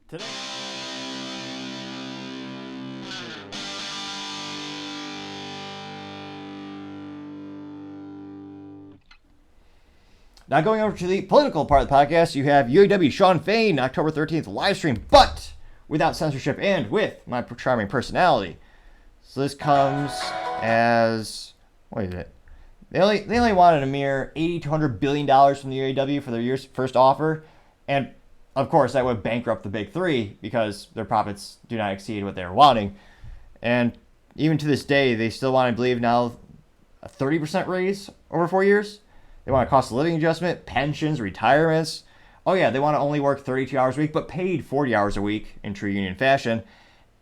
Today. Now going over to the political part of the podcast, you have UAW Shawn Fain, October 13th live stream, but without censorship and with my charming personality. So this comes as, what is it? They only wanted a mere $80 to $100 billion from the UAW for their year's first offer, and of course that would bankrupt the big three because their profits do not exceed what they were wanting. And even to this day, they still want to believe now a 30% raise over 4 years. They want a cost of living adjustment, pensions, retirements. Oh yeah, they want to only work 32 hours a week, but paid 40 hours a week in true union fashion.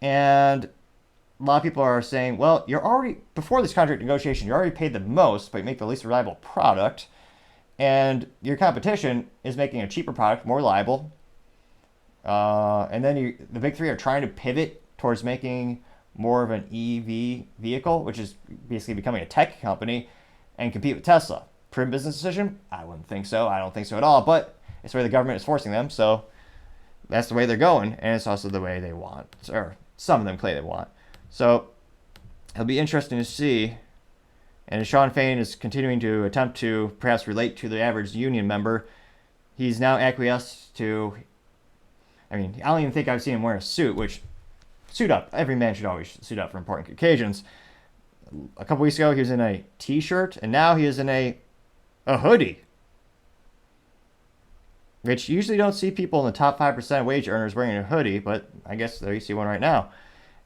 And a lot of people are saying, well, you're already, before this contract negotiation, you already paid the most, but you make the least reliable product. And your competition is making a cheaper product, more reliable. And then the big three are trying to pivot towards making more of an EV vehicle, which is basically becoming a tech company, and compete with Tesla. Prim business decision? I wouldn't think so. I don't think so at all. But it's the way the government is forcing them, so that's the way they're going, and it's also the way they want, or some of them claim they want. So it'll be interesting to see. And Shawn Fain is continuing to attempt to perhaps relate to the average union member. He's now acquiesced to, I mean, I don't even think I've seen him wear a suit, which, suit up. Every man should always suit up for important occasions. A couple weeks ago, he was in a t-shirt, and now he is in a hoodie. Which you usually don't see people in the top 5% wage earners wearing a hoodie, but I guess there you see one right now.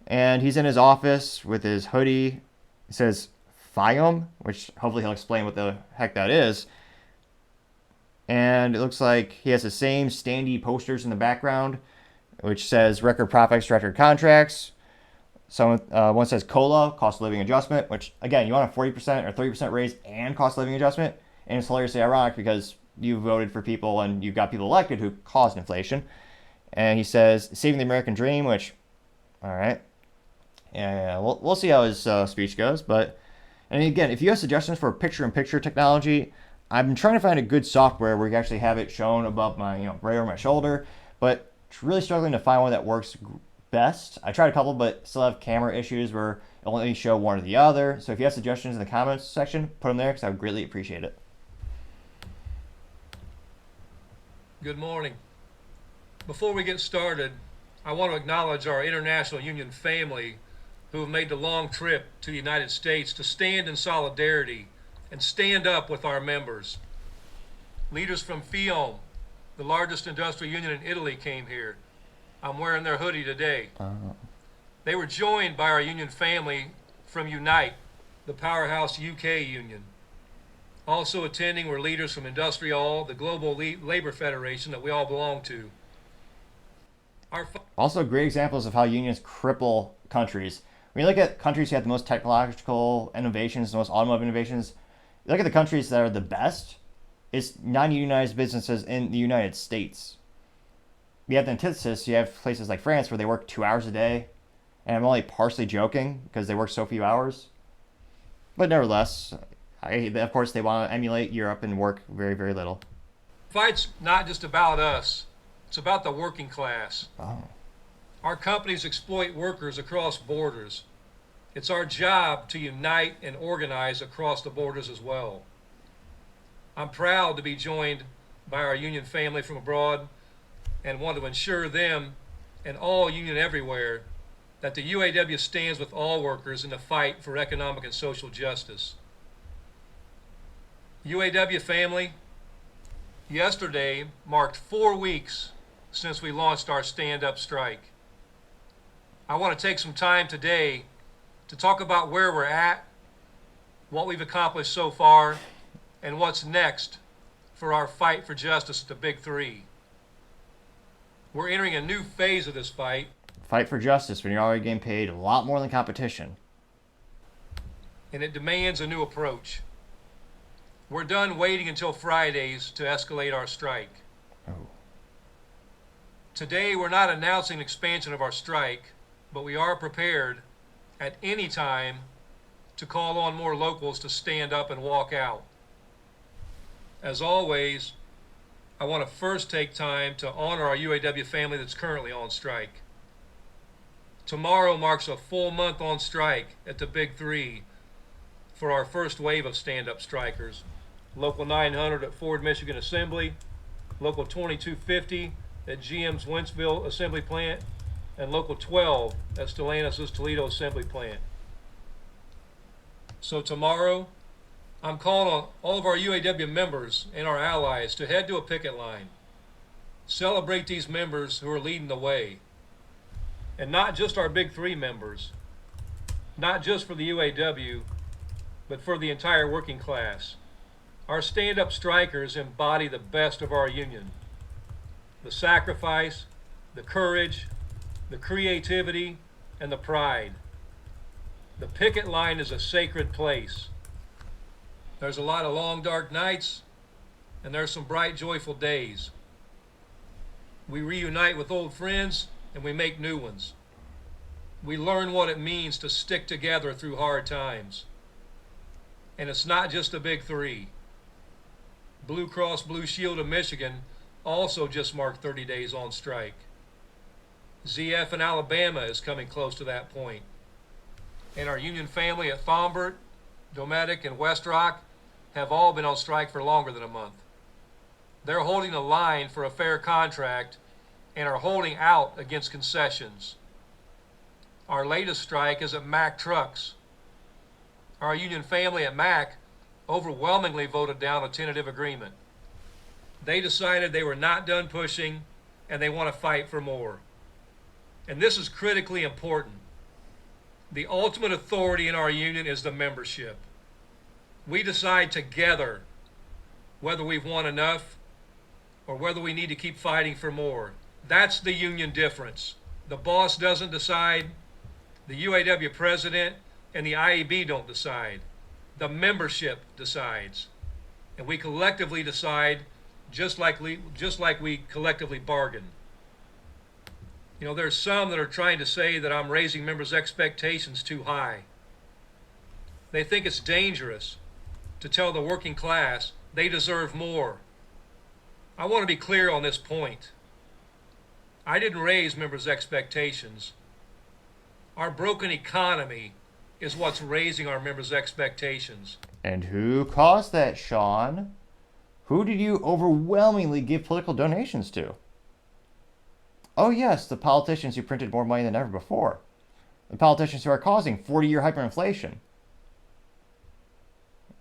And he's in his office with his hoodie. It says fain, which hopefully he'll explain what the heck that is. And it looks like he has the same standee posters in the background, which says record profits, record contracts. One says COLA, cost of living adjustment, which, again, you want a 40% or 30% raise and cost of living adjustment. And it's hilariously ironic because you voted for people and you've got people elected who caused inflation. And he says, saving the American dream, which, all right. Yeah, we'll see how his speech goes. But, and again, if you have suggestions for picture-in-picture technology, I've been trying to find a good software where you can actually have it shown above my, right over my shoulder. But really struggling to find one that works best. I tried a couple, but still have camera issues where it'll only show one or the other. So if you have suggestions in the comments section, put them there because I would greatly appreciate it. Good morning. Before we get started, I want to acknowledge our international union family who have made the long trip to the United States to stand in solidarity and stand up with our members. Leaders from fain, the largest industrial union in Italy, came here. I'm wearing their hoodie today. They were joined by our union family from Unite, the powerhouse UK union. Also attending were leaders from Industrial, the global labor federation that we all belong to. Also, great examples of how unions cripple countries. When you look at countries who have the most technological innovations, the most automotive innovations, you look at the countries that are the best, it's non-unionized businesses in the United States. You have the antithesis, you have places like France where they work 2 hours a day, and I'm only partially joking because they work so few hours. But nevertheless, of course, they want to emulate Europe and work very, very little. Fight's not just about us. It's about the working class. Oh. Our companies exploit workers across borders. It's our job to unite and organize across the borders as well. I'm proud to be joined by our union family from abroad and want to ensure them and all union everywhere that the UAW stands with all workers in the fight for economic and social justice. UAW family, yesterday marked 4 weeks since we launched our stand-up strike. I want to take some time today to talk about where we're at, what we've accomplished so far, and what's next for our fight for justice at the Big Three. We're entering a new phase of this fight. Fight for justice when you're already getting paid a lot more than competition. And it demands a new approach. We're done waiting until Fridays to escalate our strike. Oh. Today, we're not announcing an expansion of our strike, but we are prepared at any time to call on more locals to stand up and walk out. As always, I want to first take time to honor our UAW family that's currently on strike. Tomorrow marks a full month on strike at the Big Three for our first wave of stand-up strikers. Local 900 at Ford, Michigan Assembly, Local 2250 at GM's Wentzville Assembly Plant, and Local 12 at Stellantis' Toledo Assembly Plant. So tomorrow, I'm calling on all of our UAW members and our allies to head to a picket line. Celebrate these members who are leading the way. And not just our Big Three members, not just for the UAW, but for the entire working class. Our stand-up strikers embody the best of our union. The sacrifice, the courage, the creativity, and the pride. The picket line is a sacred place. There's a lot of long, dark nights, and there's some bright, joyful days. We reunite with old friends, and we make new ones. We learn what it means to stick together through hard times. And it's not just the Big Three. Blue Cross Blue Shield of Michigan also just marked 30 days on strike. ZF in Alabama is coming close to that point. And our union family at Thombert, Dometic, and West Rock have all been on strike for longer than a month. They're holding the line for a fair contract and are holding out against concessions. Our latest strike is at Mack Trucks. Our union family at Mack overwhelmingly voted down a tentative agreement. They decided they were not done pushing and they want to fight for more. And this is critically important. The ultimate authority in our union is the membership. We decide together whether we've won enough or whether we need to keep fighting for more. That's the union difference. The boss doesn't decide, the UAW president and the IEB don't decide. The membership decides. And we collectively decide just like we collectively bargain. You know, there's some that are trying to say that I'm raising members' expectations too high. They think it's dangerous to tell the working class they deserve more. I want to be clear on this point. I didn't raise members' expectations. Our broken economy is what's raising our members' expectations. And who caused that, Shawn? Who did you overwhelmingly give political donations to? Oh yes, the politicians who printed more money than ever before. The politicians who are causing 40-year hyperinflation.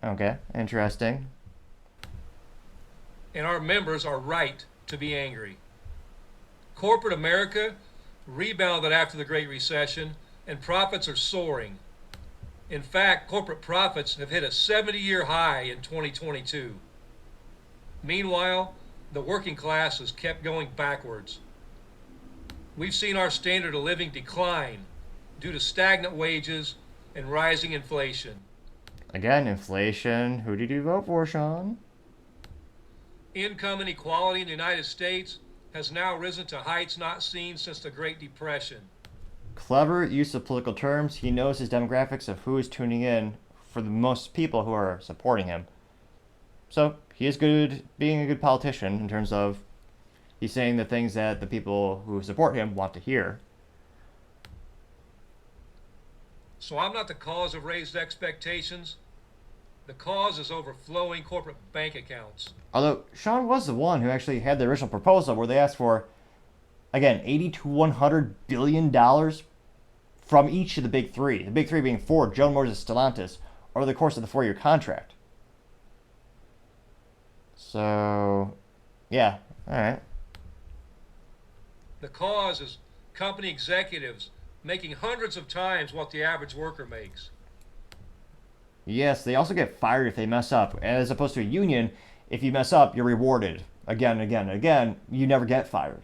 Okay, interesting. And our members are right to be angry. Corporate America rebounded after the Great Recession, and profits are soaring. In fact, corporate profits have hit a 70-year high in 2022. Meanwhile, the working class has kept going backwards. We've seen our standard of living decline due to stagnant wages and rising inflation. Again, inflation. Who did you vote for, Shawn? Income inequality in the United States has now risen to heights not seen since the Great Depression. Clever use of political terms. He knows his demographics of who is tuning in for the most people who are supporting him. So he is good being a good politician in terms of he's saying the things that the people who support him want to hear. So I'm not the cause of raised expectations. The cause is overflowing corporate bank accounts. Although Shawn was the one who actually had the original proposal where they asked for, again, $80 to $100 billion from each of the big three. The big three being Ford, General Motors, and Stellantis over the course of the 4-year contract. So, yeah, all right. The cause is company executives making hundreds of times what the average worker makes. Yes, they also get fired if they mess up. As opposed to a union, if you mess up, you're rewarded again and again and again. You never get fired.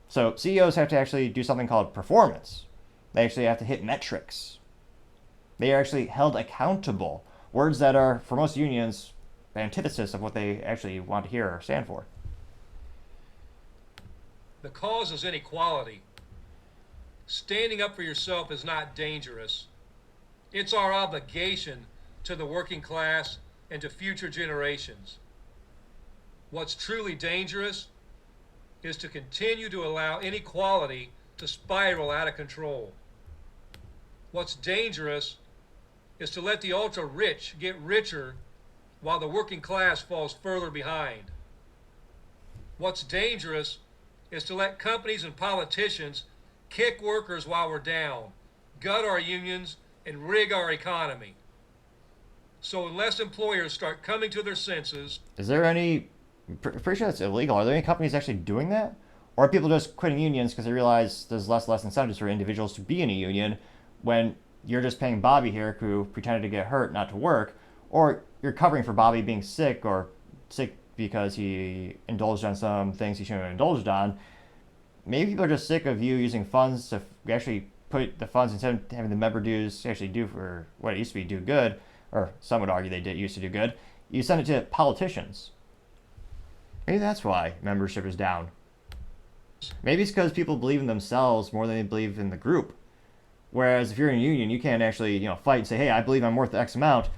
So CEOs have to actually do something called performance. They actually have to hit metrics. They are actually held accountable. Words that are, for most unions, the antithesis of what they actually want to hear or stand for. The cause is inequality. Standing up for yourself is not dangerous. It's our obligation to the working class and to future generations. What's truly dangerous is to continue to allow inequality to spiral out of control. What's dangerous is to let the ultra rich get richer while the working class falls further behind. What's dangerous is to let companies and politicians kick workers while we're down, gut our unions, and rig our economy. So unless employers start coming to their senses... Is there any... Pretty sure that's illegal. Are there any companies actually doing that? Or are people just quitting unions because they realize there's less incentives for individuals to be in a union when you're just paying Bobby here who pretended to get hurt not to work, or you're covering for Bobby being sick or sick because he indulged on some things he shouldn't have indulged on. Maybe people are just sick of you using funds to actually put the funds, instead of having the member dues actually do for what it used to be do good, or some would argue they did used to do good, you send it to politicians. Maybe that's why membership is down. Maybe it's because people believe in themselves more than they believe in the group. Whereas if you're in a union, you can't actually, fight and say, hey, I believe I'm worth X amount.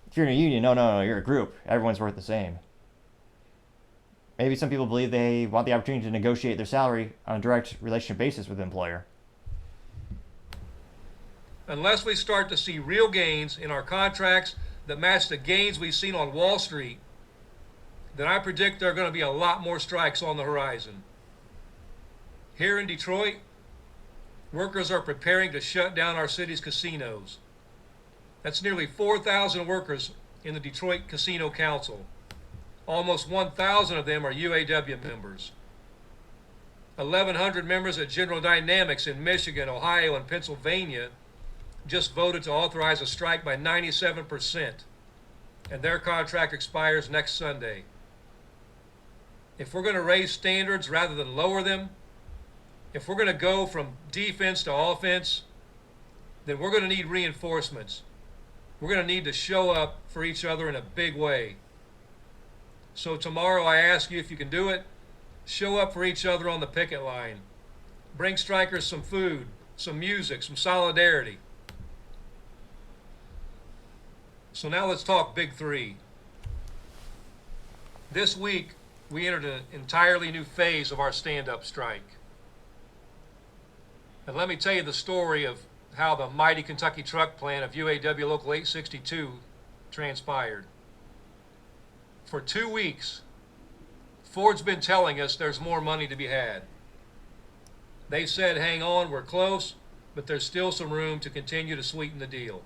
If you're in a union, no, you're a group. Everyone's worth the same. Maybe some people believe they want the opportunity to negotiate their salary on a direct relationship basis with the employer. Unless we start to see real gains in our contracts that match the gains we've seen on Wall Street, then I predict there are going to be a lot more strikes on the horizon. Here in Detroit, workers are preparing to shut down our city's casinos. That's nearly 4,000 workers in the Detroit Casino Council. Almost 1,000 of them are UAW members. 1,100 members at General Dynamics in Michigan, Ohio, and Pennsylvania just voted to authorize a strike by 97%, and their contract expires next Sunday. If we're going to raise standards rather than lower them, if we're going to go from defense to offense, then we're going to need reinforcements. We're going to need to show up for each other in a big way. So tomorrow I ask you if you can do it, show up for each other on the picket line. Bring strikers some food, some music, some solidarity. So now let's talk Big Three. This week, we entered an entirely new phase of our stand-up strike. And let me tell you the story of how the mighty Kentucky truck plant of UAW Local 862 transpired. For 2 weeks, Ford's been telling us there's more money to be had. They said, hang on, we're close, but there's still some room to continue to sweeten the deal.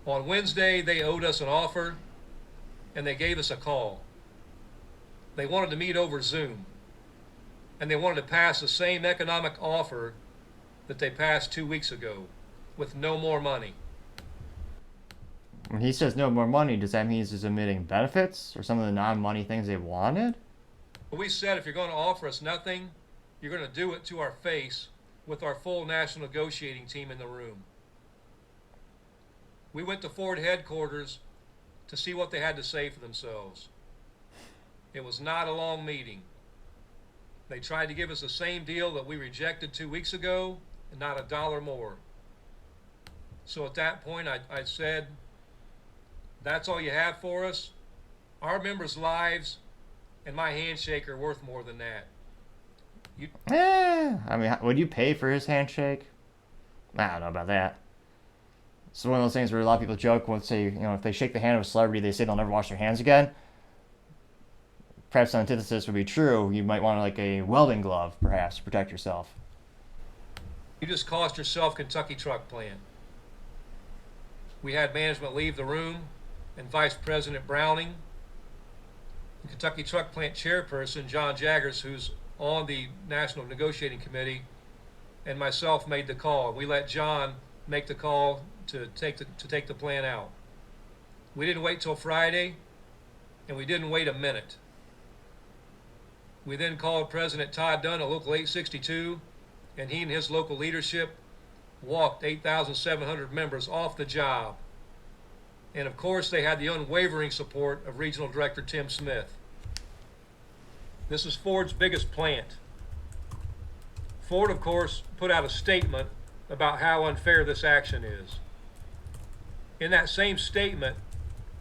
On Wednesday, they owed us an offer, and they gave us a call. They wanted to meet over Zoom, and they wanted to pass the same economic offer that they passed 2 weeks ago, with no more money. When he says no more money, does that mean he's omitting benefits or some of the non-money things they wanted? But we said if you're going to offer us nothing, you're going to do it to our face with our full national negotiating team in the room. We went to Ford headquarters to see what they had to say for themselves. It was not a long meeting. They tried to give us the same deal that we rejected 2 weeks ago, and not a dollar more. So at that point, I said, that's all you have for us? Our members' lives and my handshake are worth more than that. I mean, would you pay for his handshake? I don't know about that. It's one of those things where a lot of people joke when say, if they shake the hand of a celebrity, they say they'll never wash their hands again. Perhaps the antithesis would be true. You might want like a welding glove, perhaps, to protect yourself. You just cost yourself Kentucky truck plant. We had management leave the room, and Vice President Browning, and Kentucky Truck Plant Chairperson John Jaggers, who's on the National Negotiating Committee, and myself made the call. We let John make the call to take the plan out. We didn't wait till Friday, and we didn't wait a minute. We then called President Todd Dunn of Local 862, and he and his local leadership walked 8,700 members off the job. And of course, they had the unwavering support of Regional Director Tim Smith. This is Ford's biggest plant. Ford, of course, put out a statement about how unfair this action is. In that same statement,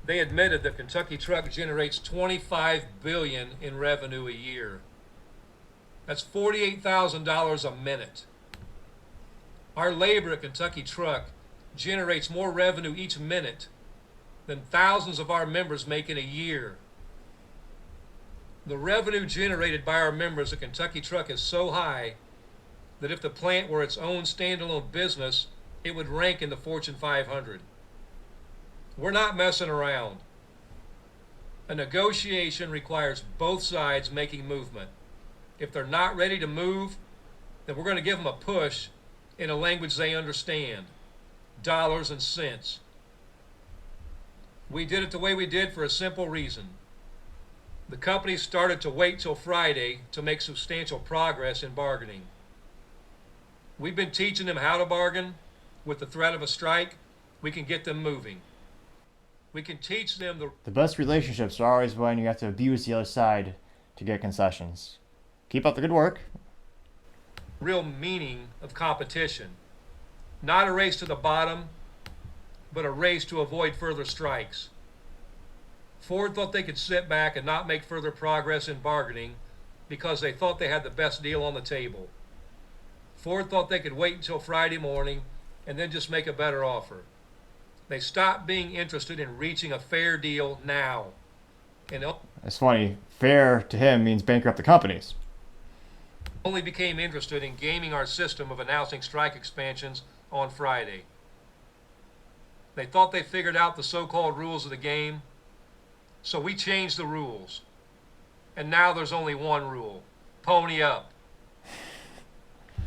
They admitted that Kentucky Truck generates $25 billion in revenue a year. That's $48,000 a minute. Our labor at Kentucky Truck generates more revenue each minute than thousands of our members make in a year. The revenue generated by our members at Kentucky Truck is so high that if the plant were its own standalone business, it would rank in the Fortune 500. We're not messing around. A negotiation requires both sides making movement. If they're not ready to move, then we're going to give them a push in a language they understand, dollars and cents. We did it the way we did for a simple reason. The company started to wait till Friday to make substantial progress in bargaining. We've been teaching them how to bargain. With the threat of a strike, we can get them moving. We can teach them the best relationships are always when you have to abuse the other side to get concessions. Keep up the good work. Real meaning of competition. Not a race to the bottom, but a race to avoid further strikes. Ford thought they could sit back and not make further progress in bargaining because they thought they had the best deal on the table. Ford thought they could wait until Friday morning and then just make a better offer. They stopped being interested in reaching a fair deal now. And it's funny, fair to him means bankrupt the companies. Only became interested in gaming our system of announcing strike expansions on Friday. They thought they figured out the so-called rules of the game, so we changed the rules. And now there's only one rule: pony up.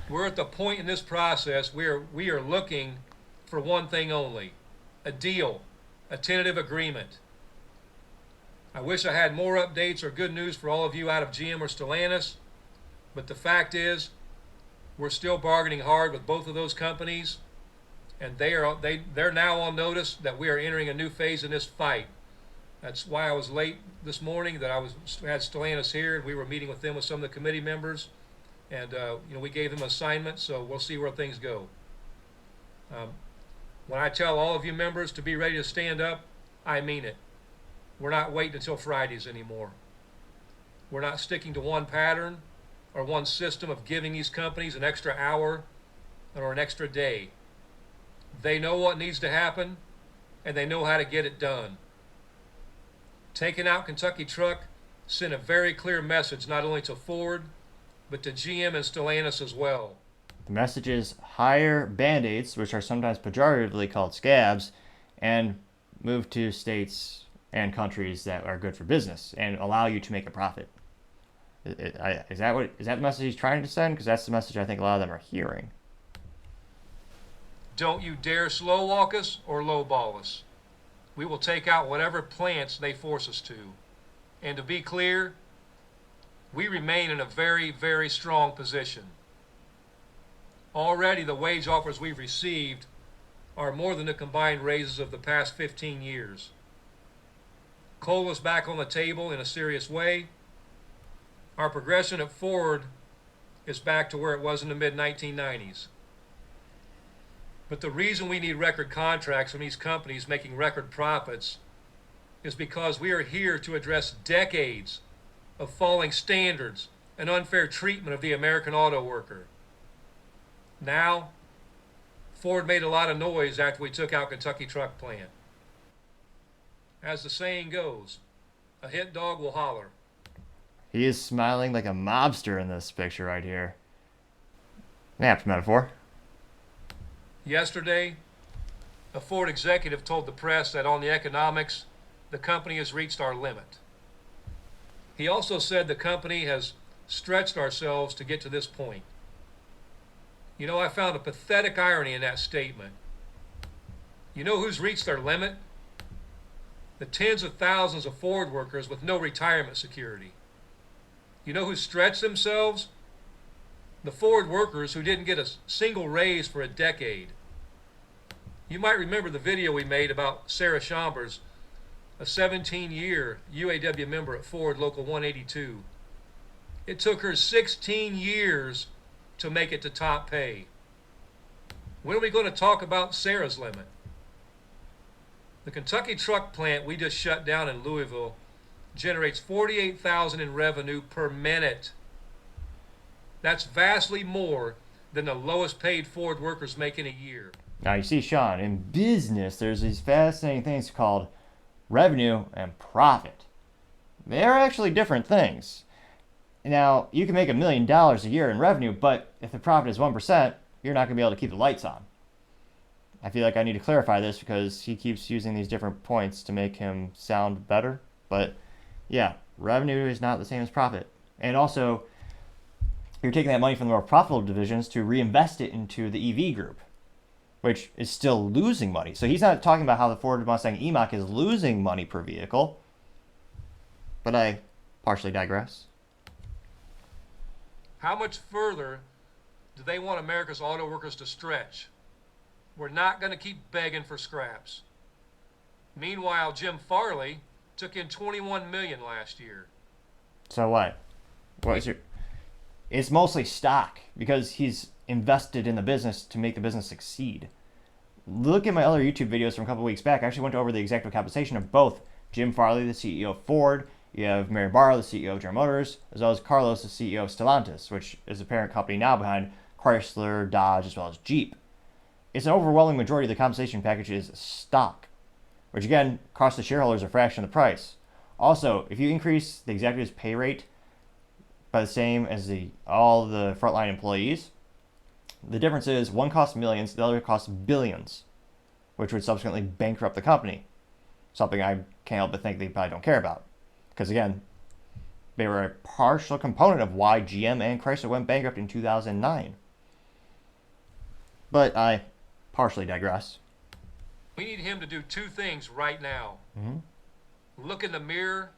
We're at the point in this process where we are looking for one thing only: a deal, a tentative agreement. I wish I had more updates or good news for all of you out of GM or Stellantis, but the fact is we're still bargaining hard with both of those companies, and they're now on notice that we are entering a new phase in this fight. That's why I was late this morning, that I had Stellantis here, and we were meeting with them with some of the committee members, and we gave them assignments, so we'll see where things go. When I tell all of you members to be ready to stand up, I mean it. We're not waiting until Fridays anymore. We're not sticking to one pattern or one system of giving these companies an extra hour or an extra day. They know what needs to happen, and they know how to get it done. Taking out Kentucky Truck sent a very clear message not only to Ford, but to GM and Stellantis as well. The message is hire Band-Aids, which are sometimes pejoratively called scabs, and move to states and countries that are good for business and allow you to make a profit. Is that the message he's trying to send? Because that's the message I think a lot of them are hearing. Don't you dare slow walk us or lowball us. We will take out whatever plants they force us to. And to be clear, we remain in a very, very strong position. Already the wage offers we've received are more than the combined raises of the past 15 years. Coal is back on the table in a serious way. Our progression at Ford is back to where it was in the mid-1990s. But the reason we need record contracts from these companies making record profits is because we are here to address decades of falling standards and unfair treatment of the American auto worker. Now, Ford made a lot of noise after we took out Kentucky Truck Plant. As the saying goes, a hit dog will holler. He is smiling like a mobster in this picture right here. An apt metaphor. Yesterday, a Ford executive told the press that on the economics, the company has reached our limit. He also said the company has stretched ourselves to get to this point. You know, I found a pathetic irony in that statement. You know who's reached their limit? The tens of thousands of Ford workers with no retirement security. You know who stretched themselves? The Ford workers who didn't get a single raise for a decade. You might remember the video we made about Sarah Chambers, a 17-year UAW member at Ford Local 182. It took her 16 years to make it to top pay. When are we going to talk about Sarah's limit? The Kentucky truck plant we just shut down in Louisville generates $48,000 in revenue per minute. That's vastly more than the lowest paid Ford workers make in a year. Now you see, Shawn, in business, there's these fascinating things called revenue and profit. They're actually different things. Now, you can make $1 million a year in revenue, but if the profit is 1%, you're not going to be able to keep the lights on. I feel like I need to clarify this because he keeps using these different points to make him sound better. But yeah, revenue is not the same as profit. And also, you're taking that money from the more profitable divisions to reinvest it into the EV group, which is still losing money. So he's not talking about how the Ford Mustang E-Mach is losing money per vehicle. But I partially digress. How much further do they want America's auto workers to stretch? We're not going to keep begging for scraps. Meanwhile, Jim Farley took in $21 million last year. So what? It's mostly stock because he's invested in the business to make the business succeed. Look at my other YouTube videos from a couple weeks back. I actually went over the executive compensation of both Jim Farley, the CEO of Ford. You have Mary Barra, the CEO of General Motors, as well as Carlos, the CEO of Stellantis, which is the parent company now behind Chrysler, Dodge, as well as Jeep. It's an overwhelming majority of the compensation package is stock, which again costs the shareholders a fraction of the price. Also, if you increase the executive's pay rate by the same as all the frontline employees, the difference is one costs millions, the other costs billions, which would subsequently bankrupt the company. Something I can't help but think they probably don't care about. Because again, they were a partial component of why GM and Chrysler went bankrupt in 2009. But I partially digress. We need him to do two things right now. Look in the mirror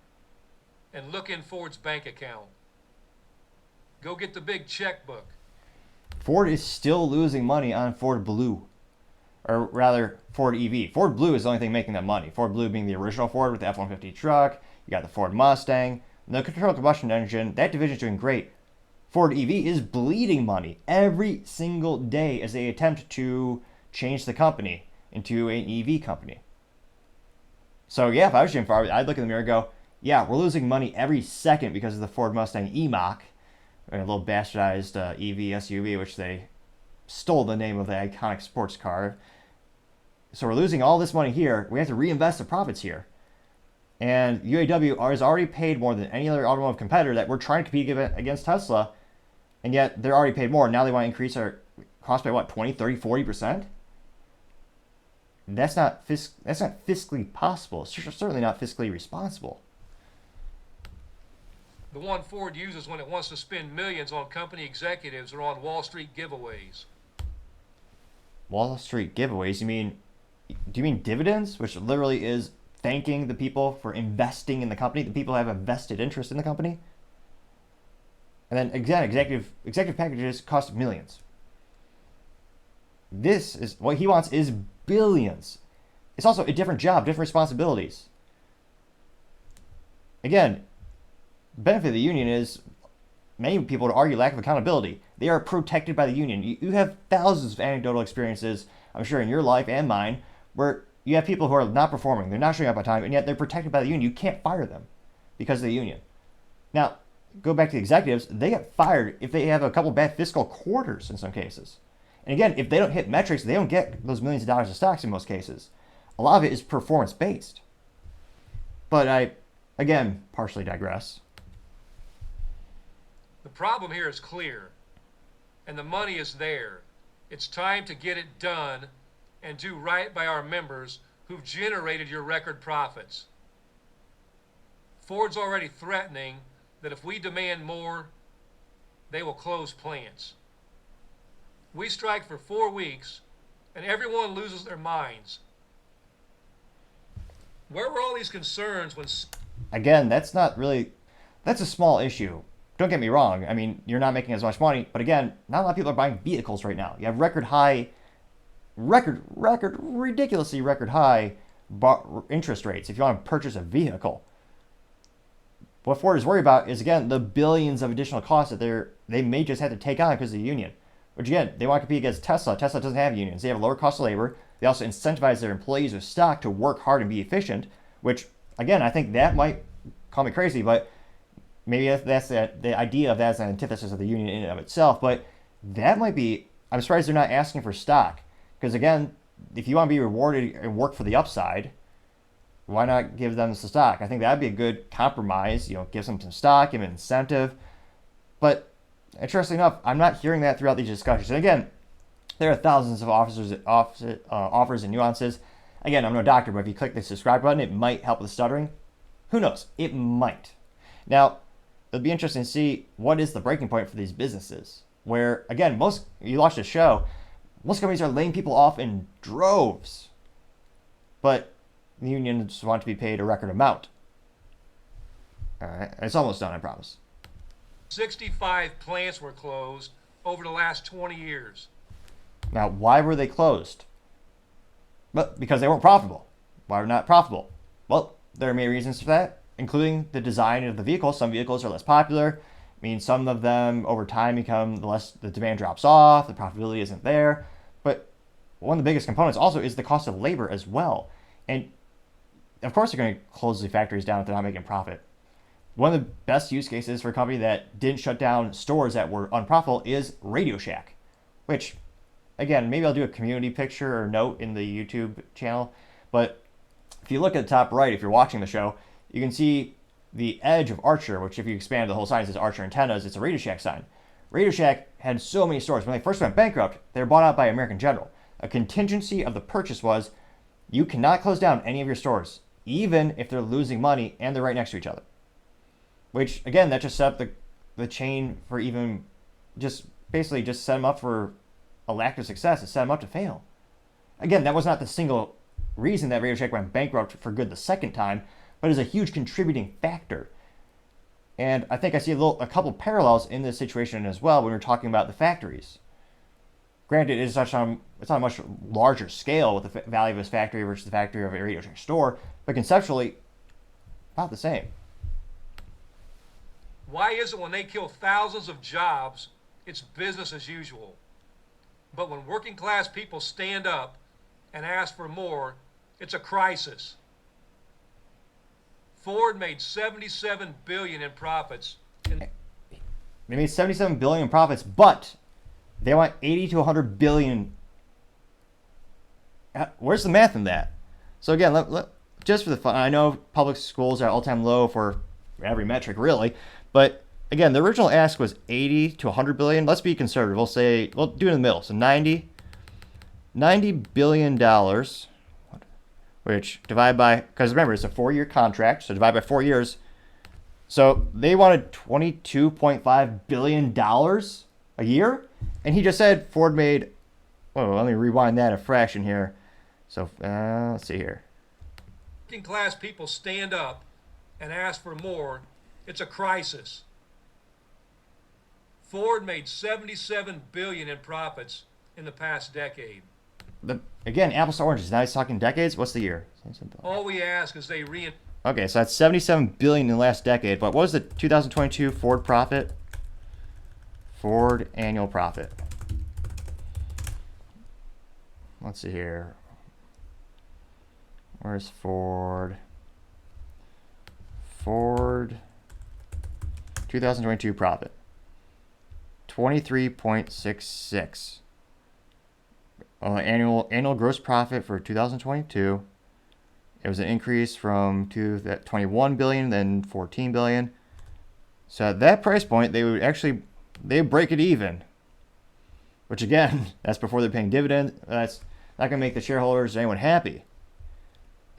and look in Ford's bank account. Go get the big checkbook. Ford is still losing money on Ford Blue. Or rather, Ford EV. Ford Blue is the only thing making that money. Ford Blue being the original Ford with the F-150 truck. You got the Ford Mustang. The internal combustion engine, that division's doing great. Ford EV is bleeding money every single day as they attempt to change the company into an EV company. So yeah, if I was Jim Farley, I'd look in the mirror and go, yeah, we're losing money every second because of the Ford Mustang E-Mach, a little bastardized EV SUV, which they stole the name of the iconic sports car. So we're losing all this money here. We have to reinvest the profits here. And UAW has already paid more than any other automotive competitor that we're trying to compete against Tesla, and yet they're already paid more. Now they want to increase our cost by what, 20, 30, 40%? That's not fiscally possible. It's certainly not fiscally responsible. The one Ford uses when it wants to spend millions on company executives or on Wall Street giveaways. Wall Street giveaways? Do you mean dividends, which literally is thanking the people for investing in the company? The people have a vested interest in the company. And then again, executive packages cost millions. This is what he wants is billions. It's also a different job, different responsibilities. Again, benefit of the union is many people would argue lack of accountability. They are protected by the union. You have thousands of anecdotal experiences, I'm sure, in your life and mine, where you have people who are not performing, they're not showing up on time, and yet they're protected by the union. You can't fire them because of the union. Now, go back to the executives, they get fired if they have a couple bad fiscal quarters in some cases. And again, if they don't hit metrics, they don't get those millions of dollars of stocks in most cases. A lot of it is performance-based. But I, again, partially digress. The problem here is clear, and the money is there. It's time to get it done and do right by our members who've generated your record profits. Ford's already threatening that if we demand more, they will close plants. We strike for 4 weeks, and everyone loses their minds. Where were all these concerns when... Again, that's a small issue. Don't get me wrong. You're not making as much money, but again, not a lot of people are buying vehicles right now. You have ridiculously record high interest rates if you want to purchase a vehicle. What Ford is worried about is, again, the billions of additional costs that they may just have to take on because of the union. Which, again, they want to compete against Tesla. Tesla doesn't have unions. They have a lower cost of labor. They also incentivize their employees with stock to work hard and be efficient, which, again, I think that might call me crazy, but maybe that's the idea of that as an antithesis of the union in and of itself. But that might be, I'm surprised they're not asking for stock. Because, again, if you want to be rewarded and work for the upside, why not give them the stock? I think that'd be a good compromise. Give them some stock, give them an incentive. But interestingly enough, I'm not hearing that throughout these discussions. And again, there are thousands of offers and nuances. Again, I'm no doctor, but if you click the subscribe button, it might help with the stuttering. Who knows? It might. Now, it'll be interesting to see what is the breaking point for these businesses. Where, again, you watch the show, most companies are laying people off in droves. But the unions want to be paid a record amount. All right, it's almost done, I promise. 65 plants were closed over the last 20 years. Now, why were they closed? Well, because they weren't profitable. Why were they not profitable? Well, there are many reasons for that, including the design of the vehicle. Some vehicles are less popular. I mean, some of them over time the demand drops off, the profitability isn't there. But one of the biggest components also is the cost of labor as well. And of course, they're going to close the factories down if they're not making profit. One of the best use cases for a company that didn't shut down stores that were unprofitable is Radio Shack, which, again, maybe I'll do a community picture or note in the YouTube channel. But if you look at the top right, if you're watching the show, you can see the edge of Archer, which if you expand the whole sign, it says Archer Antennas. It's a Radio Shack sign. Radio Shack had so many stores. When they first went bankrupt, they were bought out by American General. A contingency of the purchase was you cannot close down any of your stores, even if they're losing money and they're right next to each other. Which, again, that just set up the chain for even just set them up for a lack of success. It set them up to fail. Again, that was not the single reason that Radio Shack went bankrupt for good the second time, but is a huge contributing factor. And I think I see a couple parallels in this situation as well when we're talking about the factories. Granted, it's on a much larger scale with the value of this factory versus the factory of a Radio Shack store, but conceptually, about the same. Why is it when they kill thousands of jobs, it's business as usual? But when working class people stand up and ask for more, it's a crisis. Ford made $77 billion in profits. They made $77 billion in profits, but they want 80 to 100 billion. Where's the math in that? So again, just for the fun, I know public schools are all-time low for every metric, really. But again, the original ask was 80 to 100 billion. Let's be conservative. We'll do it in the middle. So $90 billion, which divide by, because remember, it's a 4-year contract. So divide by 4 years. So they wanted $22.5 billion a year. And he just said Ford made, let me rewind that a fraction here. So let's see here. Working class people stand up and ask for more, it's a crisis. Ford made $77 billion in profits in the past decade. Again, apples to oranges. Now he's talking decades. What's the year? All we ask is they Okay, so that's $77 billion in the last decade. But what was the 2022 Ford profit? Ford annual profit. Let's see here. Where's Ford? Ford 2022 profit. 23.66. Annual gross profit for 2022. It was an increase from that 21 billion, then 14 billion. So at that price point, they would break it even. Which again, that's before they're paying dividends. That's not going to make the shareholders or anyone happy.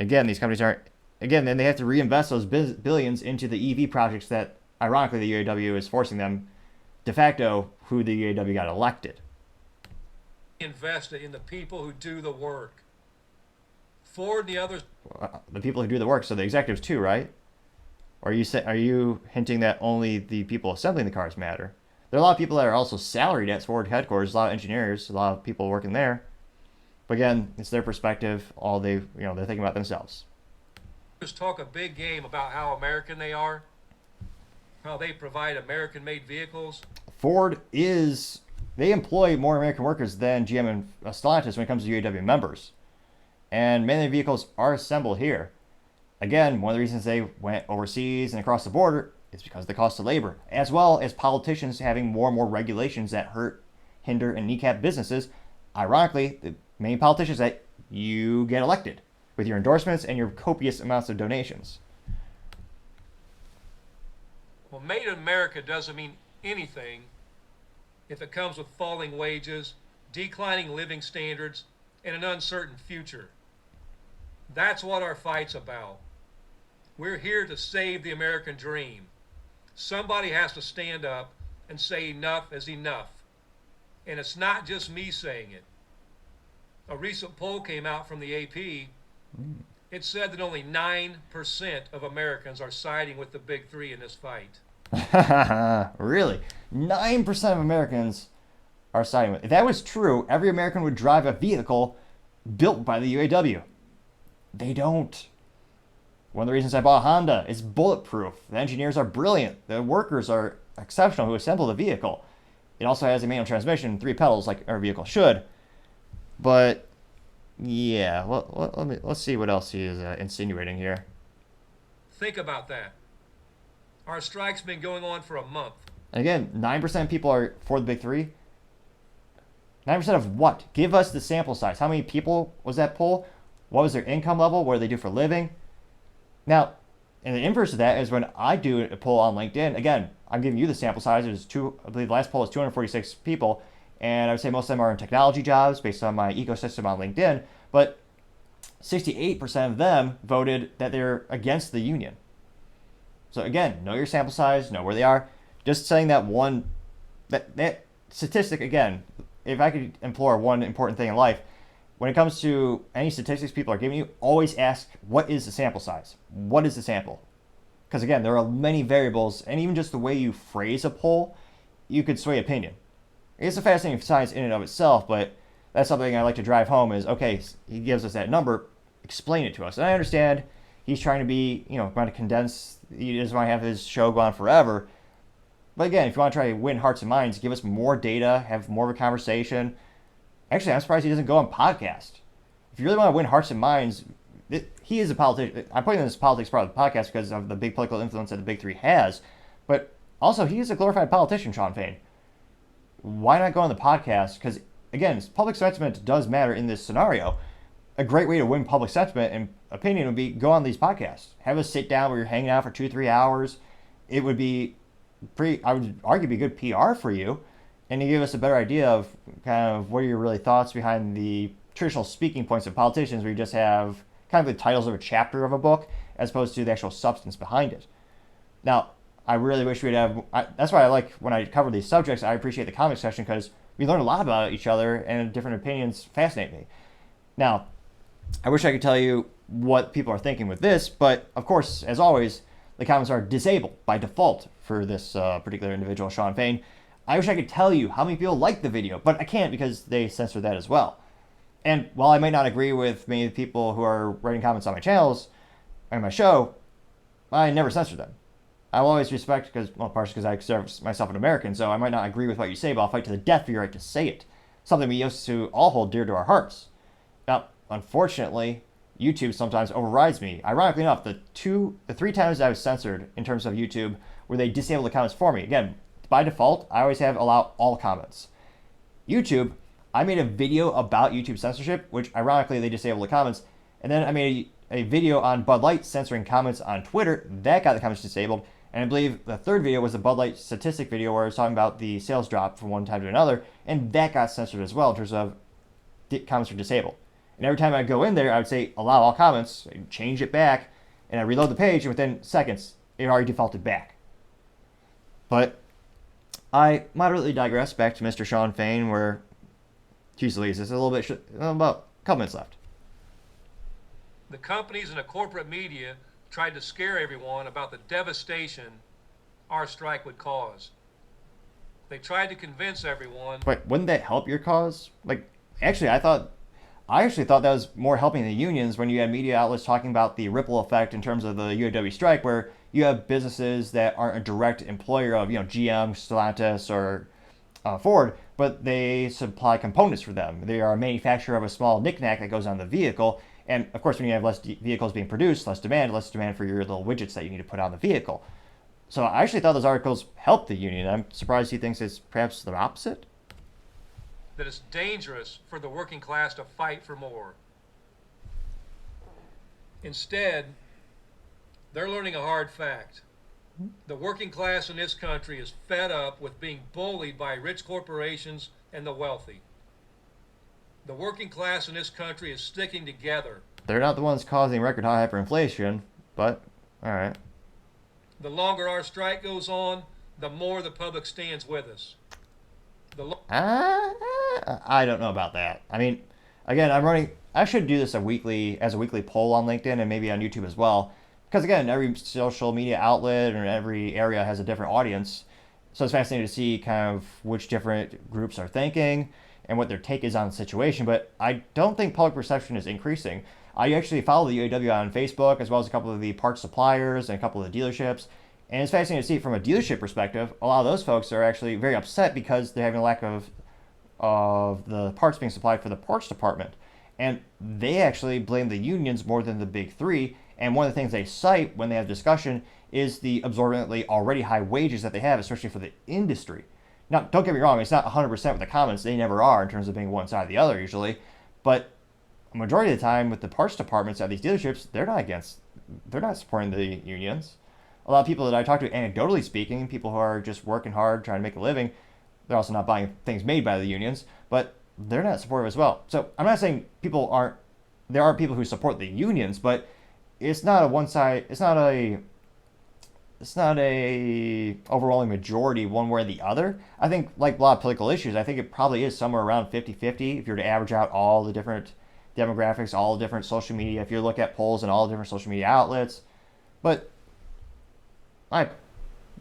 Again, these companies aren't. Again, then they have to reinvest those billions into the EV projects that, ironically, the UAW is forcing them, de facto, who the UAW got elected. Invested in the people who do the work. Ford and the others. The people who do the work, so the executives too, right? Or are you hinting that only the people assembling the cars matter? There are a lot of people that are also salaried at Ford headquarters, a lot of engineers, a lot of people working there. But again, it's their perspective. They're thinking about themselves. Just talk a big game about how American they are, how they provide American-made vehicles. Ford they employ more American workers than GM and Stellantis when it comes to UAW members. and many of the vehicles are assembled here. Again, one of the reasons they went overseas and across the border is because of the cost of labor, as well as politicians having more and more regulations that hurt, hinder, and kneecap businesses. Ironically, the main politicians that you get elected with your endorsements and your copious amounts of donations. Well, made in America doesn't mean anything if it comes with falling wages, declining living standards, and an uncertain future. That's what our fight's about. We're here to save the American dream. Somebody has to stand up and say enough is enough. And it's not just me saying it. A recent poll came out from the AP. It said that only 9% of Americans are siding with the big three in this fight. Really? 9% of Americans are siding with. If that was true, every American would drive a vehicle built by the UAW. They don't. One of the reasons I bought a Honda is bulletproof. The engineers are brilliant. The workers are exceptional who assemble the vehicle. It also has a manual transmission, 3 pedals like our vehicle should. But yeah, let's see what else he is insinuating here. Think about that. Our strike's been going on for a month. And again, 9% of people are for the big three. 9% of what? Give us the sample size. How many people was that poll? What was their income level? What do they do for a living? Now, and the inverse of that is when I do a poll on LinkedIn, again, I'm giving you the sample size. I believe the last poll is 246 people, and I would say most of them are in technology jobs based on my ecosystem on LinkedIn, but 68% of them voted that they're against the union. So again, know your sample size, know where they are. Just saying that that statistic, again, if I could implore one important thing in life, when it comes to any statistics people are giving you, always ask, what is the sample size? What is the sample? Because again, there are many variables, and even just the way you phrase a poll, you could sway opinion. It's a fascinating science in and of itself, but that's something I like to drive home is, okay, he gives us that number, explain it to us. And I understand he's trying to be, going to condense, he doesn't want to have his show go on forever. But again, if you want to try to win hearts and minds, give us more data, have more of a conversation. Actually, I'm surprised he doesn't go on podcast. If you really want to win hearts and minds, he is a politician. I'm putting this politics part of the podcast because of the big political influence that the big three has. But also, he is a glorified politician, Shawn Fain. Why not go on the podcast? Because, again, public sentiment does matter in this scenario. A great way to win public sentiment and opinion would be go on these podcasts. Have a sit down where you're hanging out for 2-3 hours. It would be I would argue, be good PR for you. And to give us a better idea of kind of what are your really thoughts behind the traditional speaking points of politicians where you just have kind of the titles of a chapter of a book as opposed to the actual substance behind it. Now, I really wish we'd have... that's why I like when I cover these subjects, I appreciate the comment section because we learn a lot about each other and different opinions fascinate me. Now, I wish I could tell you what people are thinking with this, but of course, as always, the comments are disabled by default for this particular individual, Shawn Fain. I wish I could tell you how many people like the video, but I can't because they censor that as well. And while I might not agree with many of the people who are writing comments on my channels and my show, I never censor them. I will always respect, partially because I consider myself an American, so I might not agree with what you say, but I'll fight to the death for your right to say it. Something we used to all hold dear to our hearts. Now, unfortunately, YouTube sometimes overrides me. Ironically enough, the 3 times I was censored in terms of YouTube where they disabled the comments for me. Again, by default, I always have allow all comments. YouTube, I made a video about YouTube censorship, which ironically they disabled the comments, and then I made a video on Bud Light censoring comments on Twitter. That got the comments disabled, and I believe the third video was a Bud Light statistic video where I was talking about the sales drop from one time to another, and that got censored as well in terms of comments were disabled. And every time I go in there, I would say allow all comments, I'd change it back, and I reload the page, and within seconds, it already defaulted back. But I moderately digress back to Mr. Shawn Fain, where, geez Louise, there's a little bit, about a couple minutes left. The companies and the corporate media tried to scare everyone about the devastation our strike would cause. They tried to convince everyone. Wait, wouldn't that help your cause? Actually, I actually thought that was more helping the unions when you had media outlets talking about the ripple effect in terms of the UAW strike, where you have businesses that aren't a direct employer of, GM, Stellantis, or Ford, but they supply components for them. They are a manufacturer of a small knickknack that goes on the vehicle. And of course, when you have less vehicles being produced, less demand for your little widgets that you need to put on the vehicle. So I actually thought those articles helped the union. I'm surprised he thinks it's perhaps the opposite. That it's dangerous for the working class to fight for more. Instead, they're learning a hard fact. The working class in this country is fed up with being bullied by rich corporations and the wealthy. The working class in this country is sticking together. They're not the ones causing record high hyperinflation, but all right. The longer our strike goes on, the more the public stands with us. I don't know about that. I mean, again, I should do this as a weekly poll on LinkedIn and maybe on YouTube as well. Because again, every social media outlet and every area has a different audience. So it's fascinating to see kind of which different groups are thinking and what their take is on the situation. But I don't think public perception is increasing. I actually follow the UAW on Facebook, as well as a couple of the parts suppliers and a couple of the dealerships. And it's fascinating to see from a dealership perspective, a lot of those folks are actually very upset because they're having a lack of the parts being supplied for the parts department. And they actually blame the unions more than the big three. And one of the things they cite when they have discussion is the absorbently already high wages that they have, especially for the industry. Now, don't get me wrong, it's not 100% with the comments. They never are in terms of being one side or the other usually. But a majority of the time with the parts departments at these dealerships, they're not supporting the unions. A lot of people that I talk to, anecdotally speaking, people who are just working hard, trying to make a living, they're also not buying things made by the unions, but they're not supportive as well. So I'm not saying there are people who support the unions, but it's not a overwhelming majority one way or the other. I think like a lot of political issues, I think it probably is somewhere around 50-50 if you're to average out all the different demographics, all the different social media, if you look at polls and all the different social media outlets. But I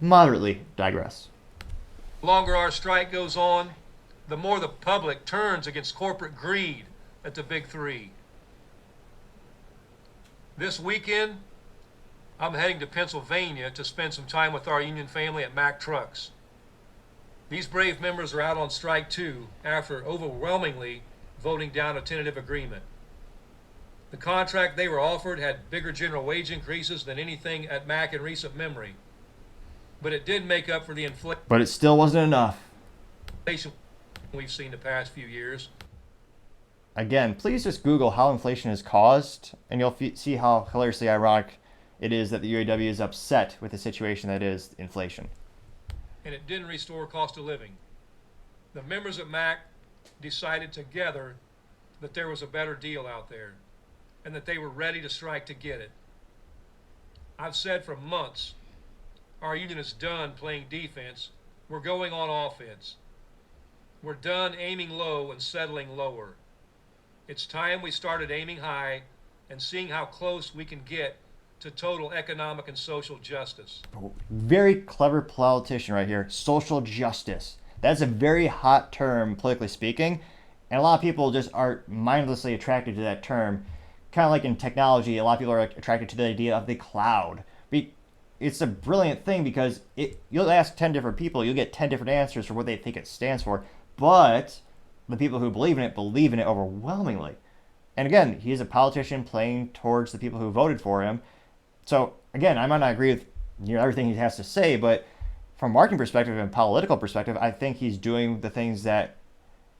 moderately digress. The longer our strike goes on, the more the public turns against corporate greed at the big three. This weekend, I'm heading to Pennsylvania to spend some time with our union family at Mack Trucks. These brave members are out on strike too after overwhelmingly voting down a tentative agreement. The contract they were offered had bigger general wage increases than anything at Mack in recent memory. But it did make up for the inflation. But it still wasn't enough. We've seen the past few years. Again, please just Google how inflation is caused, and you'll see how hilariously ironic it is that the UAW is upset with the situation that is inflation. And it didn't restore cost of living. The members at Mack decided together that there was a better deal out there and that they were ready to strike to get it. I've said for months, our union is done playing defense. We're going on offense. We're done aiming low and settling lower. It's time we started aiming high and seeing how close we can get to total economic and social justice. Very clever politician right here. Social justice. That's a very hot term, politically speaking. And a lot of people just are mindlessly attracted to that term. Kind of like in technology, a lot of people are attracted to the idea of the cloud. It's a brilliant thing because you'll ask 10 different people, you'll get 10 different answers for what they think it stands for. But the people who believe in it overwhelmingly. And again, he is a politician playing towards the people who voted for him. So again, I might not agree with everything he has to say, but from a marketing perspective and political perspective, I think he's doing the things that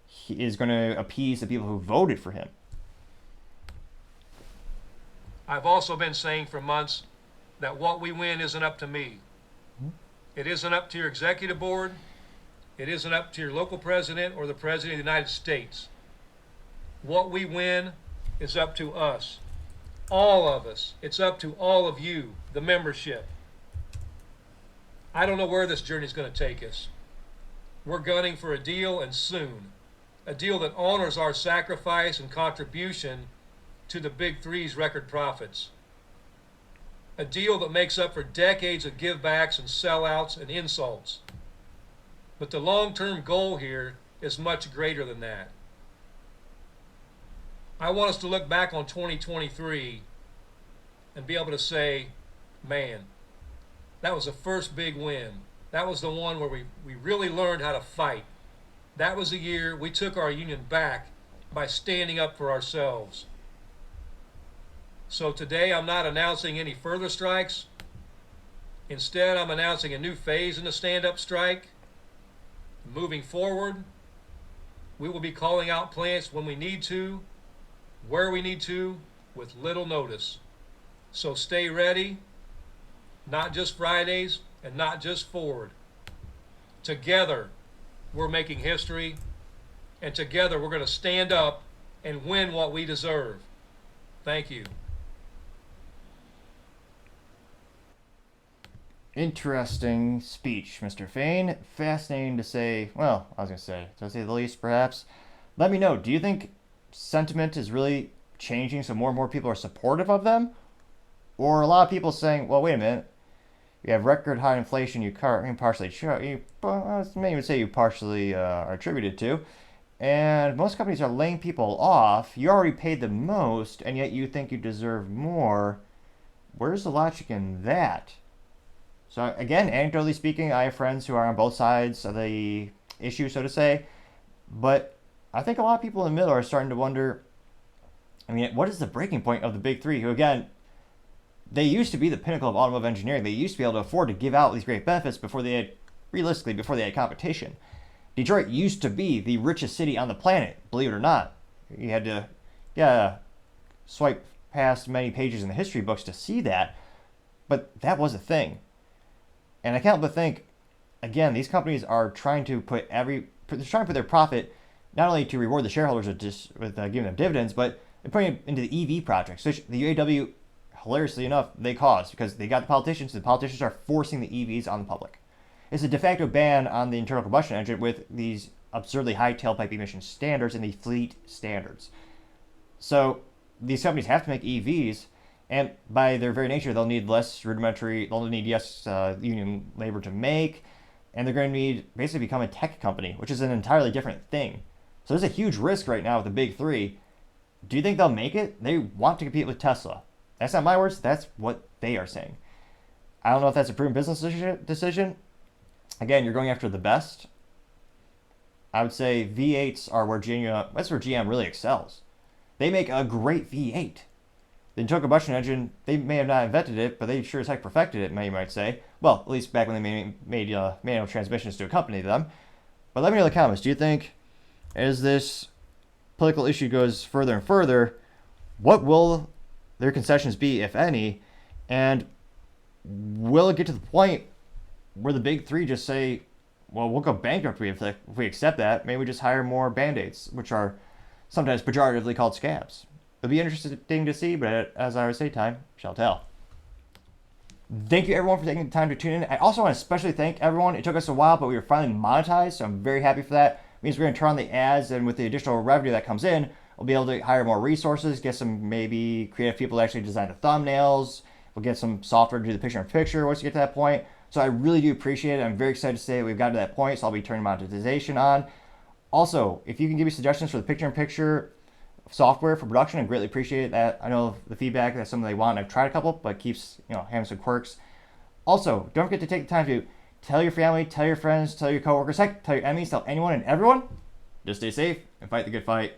he is going to appease the people who voted for him. I've also been saying for months that what we win isn't up to me. It isn't up to your executive board. It isn't up to your local president or the president of the United States. What we win is up to us. All of us. It's up to all of you, the membership. I don't know where this journey is going to take us. We're gunning for a deal, and soon. A deal that honors our sacrifice and contribution to the Big Three's record profits. A deal that makes up for decades of givebacks and sellouts and insults. But the long-term goal here is much greater than that. I want us to look back on 2023 and be able to say, man, that was the first big win. That was the one where we really learned how to fight. That was the year we took our union back by standing up for ourselves. So today I'm not announcing any further strikes. Instead, I'm announcing a new phase in the stand-up strike. Moving forward, we will be calling out plants when we need to, where we need to, with little notice. So stay ready, not just Fridays and not just Ford. Together, we're making history, and together we're going to stand up and win what we deserve. Thank you. Interesting speech, Mr. Fain. Fascinating to say, well, I was going to say the least, perhaps. Let me know, do you think sentiment is really changing so more and more people are supportive of them? Or a lot of people saying, well, wait a minute, you have record high inflation you partially are attributed to, and most companies are laying people off. You already paid the most, and yet you think you deserve more. Where's the logic in that? So again, anecdotally speaking, I have friends who are on both sides of the issue, so to say, but I think a lot of people in the middle are starting to wonder, I mean, what is the breaking point of the big three, who again, they used to be the pinnacle of automotive engineering. They used to be able to afford to give out these great benefits before they had competition. Detroit used to be the richest city on the planet, believe it or not. You had to swipe past many pages in the history books to see that, but that was a thing. And I can't help but think, again, these companies are trying to put their profit not only to reward the shareholders with giving them dividends, but they're putting it into the EV projects, which the UAW, hilariously enough, they caused because they got the politicians. The politicians are forcing the EVs on the public. It's a de facto ban on the internal combustion engine with these absurdly high tailpipe emission standards and the fleet standards. So these companies have to make EVs, and by their very nature, they'll need union labor to make, and they're going to need basically become a tech company, which is an entirely different thing. So there's a huge risk right now with the big three. Do you think they'll make it? They want to compete with Tesla. That's not my words. That's what they are saying. I don't know if that's a proven business decision. Again, you're going after the best. I would say V8s are that's where GM really excels. They make a great V8. The internal combustion engine, they may have not invented it, but they sure as heck perfected it, you might say. Well, at least back when they made manual transmissions to accompany them. But let me know in the comments, do you think, as this political issue goes further and further, what will their concessions be, if any? And will it get to the point where the big three just say, well, we'll go bankrupt if we accept that. Maybe we just hire more band-aids, which are sometimes pejoratively called scabs. It'll be interesting to see, but as I always say, time shall tell. Thank you, everyone, for taking the time to tune in. I also want to especially thank everyone. It took us a while, but we were finally monetized, so I'm very happy for that. It means we're going to turn on the ads, and with the additional revenue that comes in, we'll be able to hire more resources, get some maybe creative people to actually design the thumbnails. We'll get some software to do the picture-in-picture once you get to that point. So I really do appreciate it. I'm very excited to say that we've gotten to that point, so I'll be turning monetization on. Also, if you can give me suggestions for the picture-in-picture software for production, I greatly appreciate that. I know the feedback, that's something they want. I've tried a couple, but keeps having some quirks. Also, don't forget to take the time to tell your family, tell your friends, tell your coworkers, heck, tell your enemies, tell anyone and everyone. Just stay safe and fight the good fight.